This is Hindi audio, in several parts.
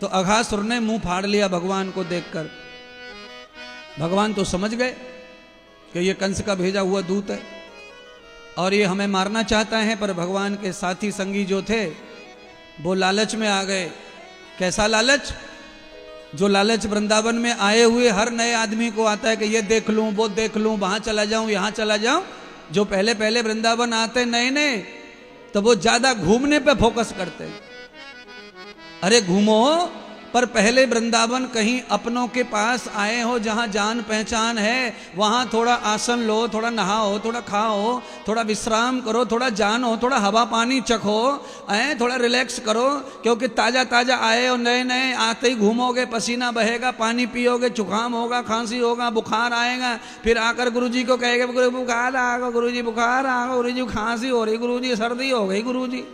तो अघासुर ने मुंह फाड़ लिया भगवान को देखकर। भगवान तो समझ गए कि ये कंस का भेजा हुआ दूत है और ये हमें मारना चाहता है, पर भगवान के साथी संगी जो थे वो लालच में आ गए। कैसा लालच? जो लालच वृंदावन में आए हुए हर नए आदमी को आता है कि ये देख लूं, वो देख लूं, वहां चला जाऊं, यहां चला जाऊं। जो पहले पहले वृंदावन आते नए नए, तो वो ज्यादा घूमने पे फोकस करते हैं। अरे घूमो, पर पहले वृंदावन कहीं अपनों के पास आए हो जहां जान पहचान है, वहां थोड़ा आसन लो, थोड़ा नहाओ, थोड़ा खाओ, थोड़ा विश्राम करो, थोड़ा जानो, थोड़ा हवा पानी चखो, थोड़ा रिलैक्स करो। क्योंकि ताजा ताजा आए हो, नए नए आते ही घूमोगे, पसीना बहेगा, पानी पियोगे, जुकाम होगा, खांसी होगा, बुखार आएगा, फिर आकर गुरुजी को कहेगा बुखार आ गया गुरुजी, बुखार आ गया गुरुजी, खांसी हो रही गुरुजी, सर्दी हो गई गुरुजी।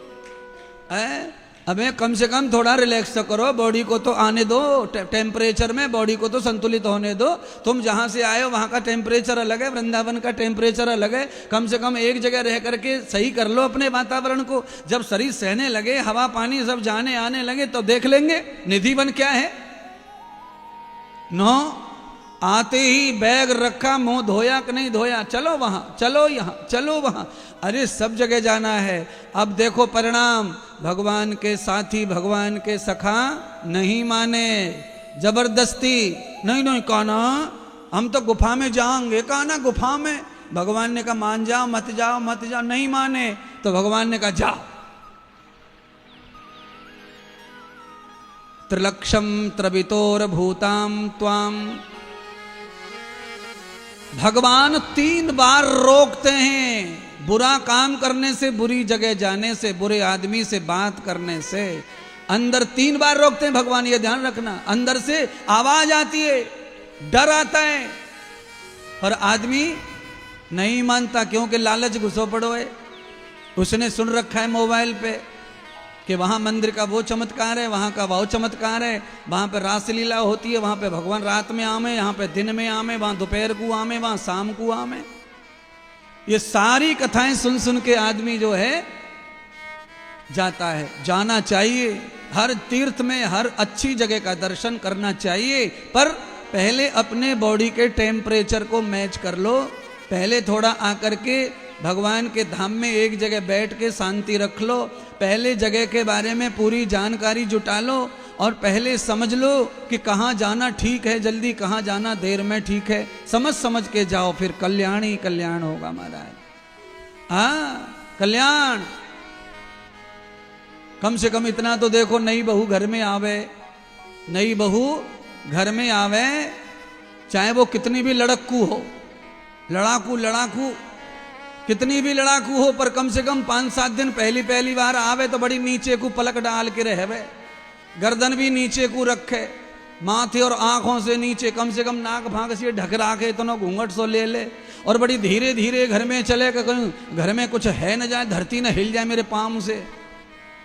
अबे कम से कम थोड़ा रिलैक्स तो करो, बॉडी को तो आने दो टेम्परेचर में, बॉडी को तो संतुलित होने दो। तुम जहां से आए हो वहां का टेम्परेचर अलग है, वृंदावन का टेम्परेचर अलग है। कम से कम एक जगह रह करके सही कर लो अपने वातावरण को। जब शरीर सहने लगे, हवा पानी सब जाने आने लगे, तो देख लेंगे निधिवन क्या है। नो आते ही बैग रखा, मुंह धोया कि नहीं धोया, चलो वहां, चलो यहां, चलो वहां, अरे सब जगह जाना है। अब देखो परिणाम, भगवान के साथी, भगवान के सखा नहीं माने, जबरदस्ती नहीं नहीं काना हम तो गुफा में जाएंगे, काना गुफा में। भगवान ने कहा मान जाओ, मत जाओ, मत जाओ, नहीं माने तो भगवान ने कहा जाओ। त्रिलक्षम त्रवितोर भूताम त्वाम, भगवान 3 बार रोकते हैं बुरा काम करने से, बुरी जगह जाने से, बुरे आदमी से बात करने से। अंदर 3 बार रोकते हैं भगवान, ये ध्यान रखना। अंदर से आवाज आती है, डर आता है, पर आदमी नहीं मानता, क्योंकि लालच घुसो पड़ो है। उसने सुन रखा है मोबाइल पे कि वहां मंदिर का वो चमत्कार है, वहां का वो चमत्कार है, वहां पे रासलीला होती है, वहां पे भगवान रात में आमे, यहाँ पे दिन में आमे, वहां दोपहर को आमे, वहां शाम को आमे। ये सारी कथाएं सुन सुन के आदमी जो है जाता है। जाना चाहिए, हर तीर्थ में, हर अच्छी जगह का दर्शन करना चाहिए, पर पहले अपने बॉडी के टेम्परेचर को मैच कर लो। पहले थोड़ा आकर के भगवान के धाम में एक जगह बैठ के शांति रख लो, पहले जगह के बारे में पूरी जानकारी जुटा लो, और पहले समझ लो कि कहाँ जाना ठीक है जल्दी, कहाँ जाना देर में ठीक है। समझ समझ के जाओ, फिर कल्याण ही कल्याण होगा महाराज। हाँ कल्याण। कम से कम इतना तो देखो, नई बहू घर में आवे, नई बहू घर में आवे, चाहे वो कितनी भी लड़क्कू हो, लड़ाकू लड़ाकू कितनी भी लड़ाकू हो, पर कम से कम 5-7 दिन पहली पहली बार आवे तो बड़ी नीचे को पलक डाल के रहवे, गर्दन भी नीचे को रखे, माथे और आंखों से नीचे कम से कम नाक भाग से ढक राखे, तो ना घूंघट सो ले ले, और बड़ी धीरे धीरे घर में चले, कहीं घर में कुछ है न जाए, धरती न हिल जाए मेरे पाँव से।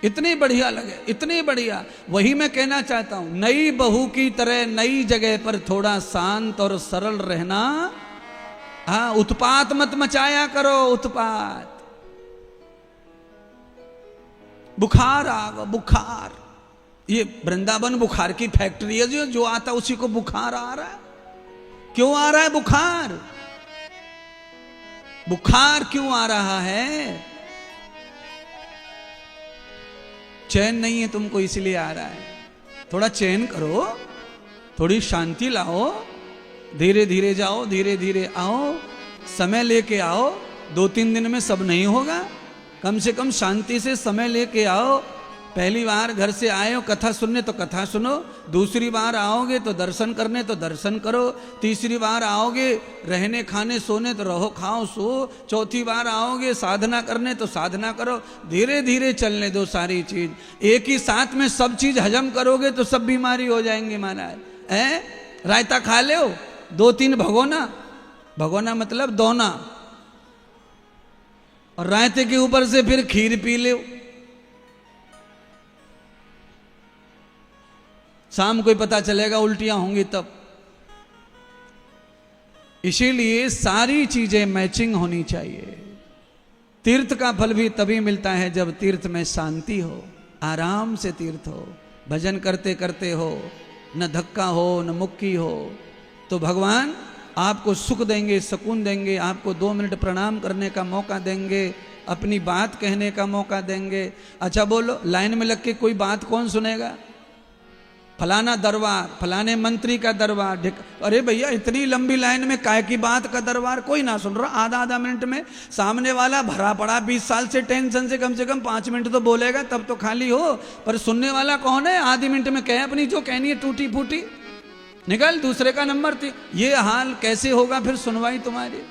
इतनी बढ़िया लगे, इतनी बढ़िया। वही मैं कहना चाहता हूं, नई बहू की तरह नई जगह पर थोड़ा शांत और सरल रहना। हाँ, उत्पात मत मचाया करो, उत्पात। बुखार आ गया, बुखार, ये वृंदावन बुखार की फैक्ट्री है, जो आता उसी को बुखार आ रहा है। क्यों आ रहा है बुखार? बुखार क्यों आ रहा है? चैन नहीं है तुमको, इसलिए आ रहा है। थोड़ा चैन करो, थोड़ी शांति लाओ, धीरे धीरे जाओ, धीरे धीरे आओ, समय लेके आओ। 2-3 दिन में सब नहीं होगा, कम से कम शांति से समय लेके आओ। पहली बार घर से आए हो कथा सुनने तो कथा सुनो, दूसरी बार आओगे तो दर्शन करने तो दर्शन करो, तीसरी बार आओगे रहने खाने सोने तो रहो खाओ सो, चौथी बार आओगे साधना करने तो साधना करो। धीरे धीरे चलने दो सारी चीज। एक ही साथ में सब चीज हजम करोगे तो सब बीमारी हो जाएंगे महाराज। रायता खा लो, 2-3 भगोना, भगोना मतलब दोना, और रायते के ऊपर से फिर खीर पी लो। शाम को ही पता चलेगा उल्टियां होंगी तब। इसीलिए सारी चीजें मैचिंग होनी चाहिए। तीर्थ का फल भी तभी मिलता है जब तीर्थ में शांति हो, आराम से तीर्थ हो, भजन करते करते हो, न धक्का हो न मुक्की हो, तो भगवान आपको सुख देंगे, सुकून देंगे, आपको 2 मिनट प्रणाम करने का मौका देंगे, अपनी बात कहने का मौका देंगे। अच्छा बोलो, लाइन में लग के कोई बात कौन सुनेगा? फलाना दरबार, फलाने मंत्री का दरबार, अरे भैया इतनी लंबी लाइन में काय की बात का दरबार, कोई ना सुन रहा। आधा मिनट में सामने वाला भरा पड़ा 20 साल से टेंशन से कम 5 मिनट तो बोलेगा, तब तो खाली हो। पर सुनने वाला कौन है? आधे मिनट में कहे अपनी जो कहनी है टूटी फूटी, निकल दूसरे का नंबर थी। ये हाल कैसे होगा फिर सुनवाई तुम्हारी?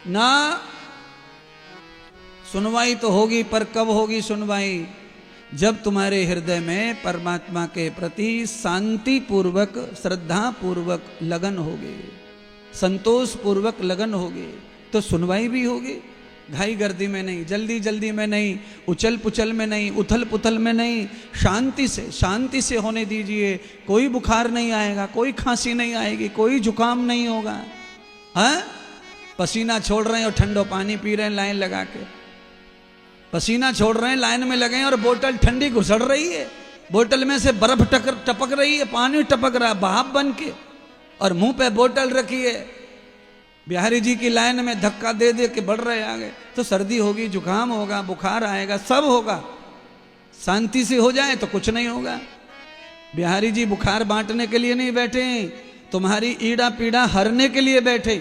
ना, सुनवाई तो होगी, पर कब होगी सुनवाई? जब तुम्हारे हृदय में परमात्मा के प्रति शांति पूर्वक, श्रद्धा पूर्वक लगन होगी, संतोष पूर्वक लगन होगी, तो सुनवाई भी होगी। घाई गर्दी में नहीं, जल्दी जल्दी में नहीं, उछल पुछल में नहीं, उथल पुथल में नहीं, शांति से होने दीजिए। कोई बुखार नहीं आएगा, कोई खांसी नहीं आएगी, कोई जुकाम नहीं होगा। हाँ, पसीना छोड़ रहे हैं और ठंडो पानी पी रहे हैं लाइन लगा के, पसीना छोड़ रहे हैं, लाइन में लगे हैं और बोतल ठंडी घुसड़ रही है, बोतल में से बर्फ टपक रही है, पानी टपक रहा है भाप बन के, और मुंह पे बोतल रखी है। बिहारी जी की लाइन में धक्का दे दे के बढ़ रहे आगे, तो सर्दी होगी, जुकाम होगा, बुखार आएगा, सब होगा। शांति से हो जाए तो कुछ नहीं होगा। बिहारी जी बुखार बांटने के लिए नहीं बैठे, तुम्हारी ईड़ा पीड़ा हरने के लिए बैठे।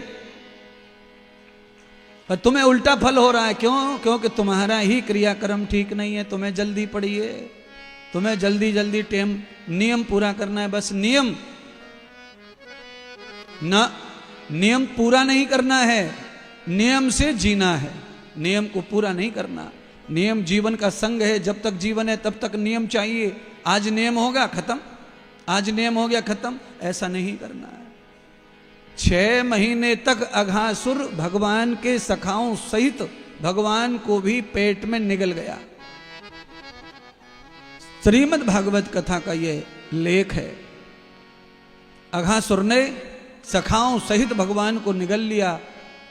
पर तुम्हें उल्टा फल हो रहा है, क्यों? क्योंकि तुम्हारा ही क्रियाक्रम ठीक नहीं है। तुम्हें जल्दी पड़ी है, तुम्हें जल्दी जल्दी नियम पूरा करना है, बस नियम ना, नियम पूरा नहीं करना है, नियम से जीना है, नियम को पूरा नहीं करना। नियम जीवन का संग है, जब तक जीवन है तब तक नियम चाहिए। आज नियम होगा खत्म, आज नियम हो गया खत्म, ऐसा नहीं करना है। 6 महीने तक अघासुर भगवान के सखाओं सहित भगवान को भी पेट में निगल गया। श्रीमद् भागवत कथा का ये लेख है। अघासुर ने सखाओं सहित भगवान को निगल लिया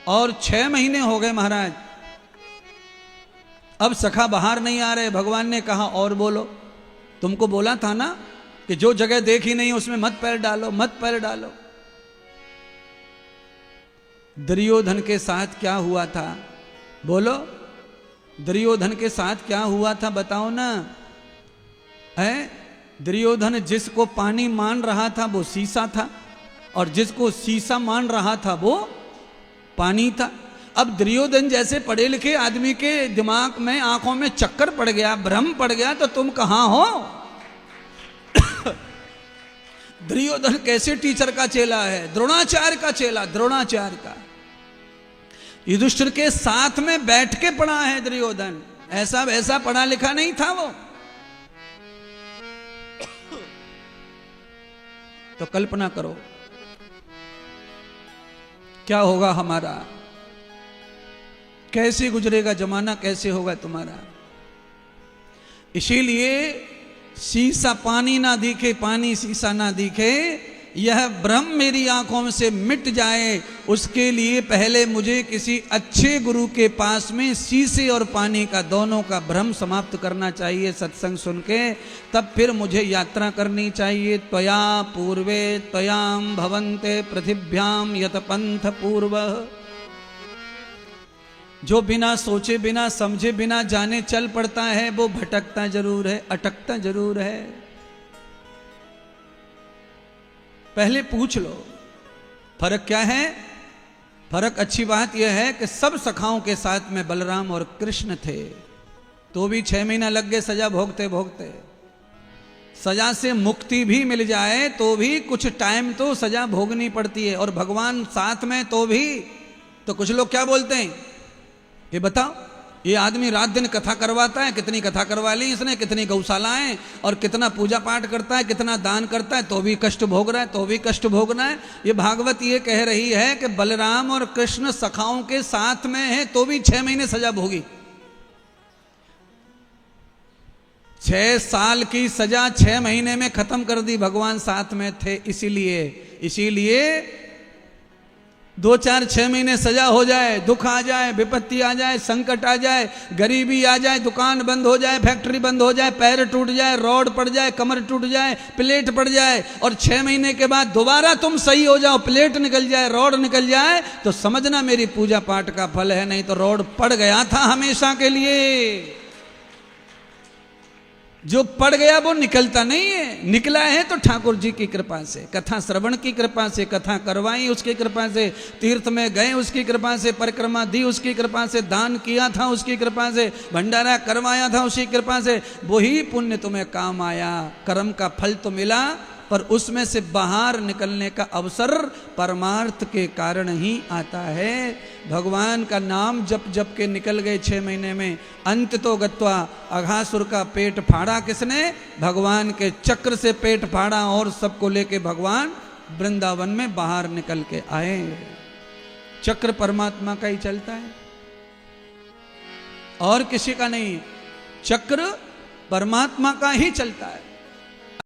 और 6 महीने हो गए महाराज। अब सखा बाहर नहीं आ रहे। भगवान ने कहा और बोलो, तुमको बोला था ना कि जो जगह देखी नहीं उसमें मत पैर डालो, मत पैर डालो। दुर्योधन के साथ क्या हुआ था? बोलो, दुर्योधन के साथ क्या हुआ था बताओ ना। है, दुर्योधन जिसको पानी मान रहा था वो शीशा था, और जिसको शीशा मान रहा था वो पानी था। अब दुर्योधन जैसे पढ़े लिखे आदमी के दिमाग में, आंखों में चक्कर पड़ गया, भ्रम पड़ गया, तो तुम कहां हो? दुर्योधन कैसे टीचर का चेला है? द्रोणाचार्य का चेला, द्रोणाचार्य का। युधिष्ठिर के साथ में बैठ के पढ़ा है दुर्योधन, ऐसा वैसा पढ़ा लिखा नहीं था वो। तो कल्पना करो क्या होगा हमारा, कैसे गुजरेगा जमाना, कैसे होगा तुम्हारा। इसीलिए शीशा पानी ना दिखे, पानी शीशा ना दिखे, यह भ्रम मेरी आंखों से मिट जाए, उसके लिए पहले मुझे किसी अच्छे गुरु के पास में शीशे और पानी का दोनों का भ्रम समाप्त करना चाहिए सत्संग सुन के। तब फिर मुझे यात्रा करनी चाहिए। त्वया पूर्वे त्वयाम भवन्ते पृथिव्याम यत पंथ पूर्व। जो बिना सोचे, बिना समझे, बिना जाने चल पड़ता है वो भटकता जरूर है, अटकता जरूर है। पहले पूछ लो फर्क क्या है। फर्क, अच्छी बात यह है कि सब सखाओं के साथ में बलराम और कृष्ण थे, तो भी 6 महीना लग गए सजा भोगते भोगते। सजा से मुक्ति भी मिल जाए तो भी कुछ टाइम तो सजा भोगनी पड़ती है, और भगवान साथ में तो भी। तो कुछ लोग क्या बोलते हैं, ये बताओ, ये आदमी रात दिन कथा करवाता है, कितनी कथा करवा ली इसने, कितनी गौशालाएं, और कितना पूजा पाठ करता है, कितना दान करता है, तो भी कष्ट भोग रहा है, तो भी कष्ट भोगना है। ये भागवत ये कह रही है कि बलराम और कृष्ण सखाओं के साथ में है तो भी 6 महीने सजा भोगी। 6 साल की सजा 6 महीने में खत्म कर दी, भगवान साथ में थे। इसीलिए 2-4-6 महीने सजा हो जाए, दुख आ जाए, विपत्ति आ जाए, संकट आ जाए, गरीबी आ जाए, दुकान बंद हो जाए, फैक्ट्री बंद हो जाए, पैर टूट जाए, रॉड पड़ जाए, कमर टूट जाए, प्लेट पड़ जाए, और 6 महीने के बाद दोबारा तुम सही हो जाओ, प्लेट निकल जाए, रॉड निकल जाए, तो समझना मेरी पूजा पाठ का फल है, नहीं तो रॉड पड़ गया था हमेशा के लिए। जो पड़ गया वो निकलता नहीं है, निकला है तो ठाकुर जी की कृपा से, कथा श्रवण की कृपा से, कथा करवाई उसकी कृपा से, तीर्थ में गए उसकी कृपा से, परिक्रमा दी उसकी कृपा से, दान किया था उसकी कृपा से, भंडारा करवाया था उसकी कृपा से, वही पुण्य तुम्हें काम आया। कर्म का फल तो मिला, पर उसमें से बाहर निकलने का अवसर परमार्थ के कारण ही आता है। भगवान का नाम जप जप के निकल गए 6 महीने में। अंत तो गत्वा, अघासुर का पेट फाड़ा किसने? भगवान के चक्र से पेट फाड़ा, और सबको लेके भगवान वृंदावन में बाहर निकल के आए। चक्र परमात्मा का ही चलता है और किसी का नहीं। चक्र परमात्मा का ही चलता है।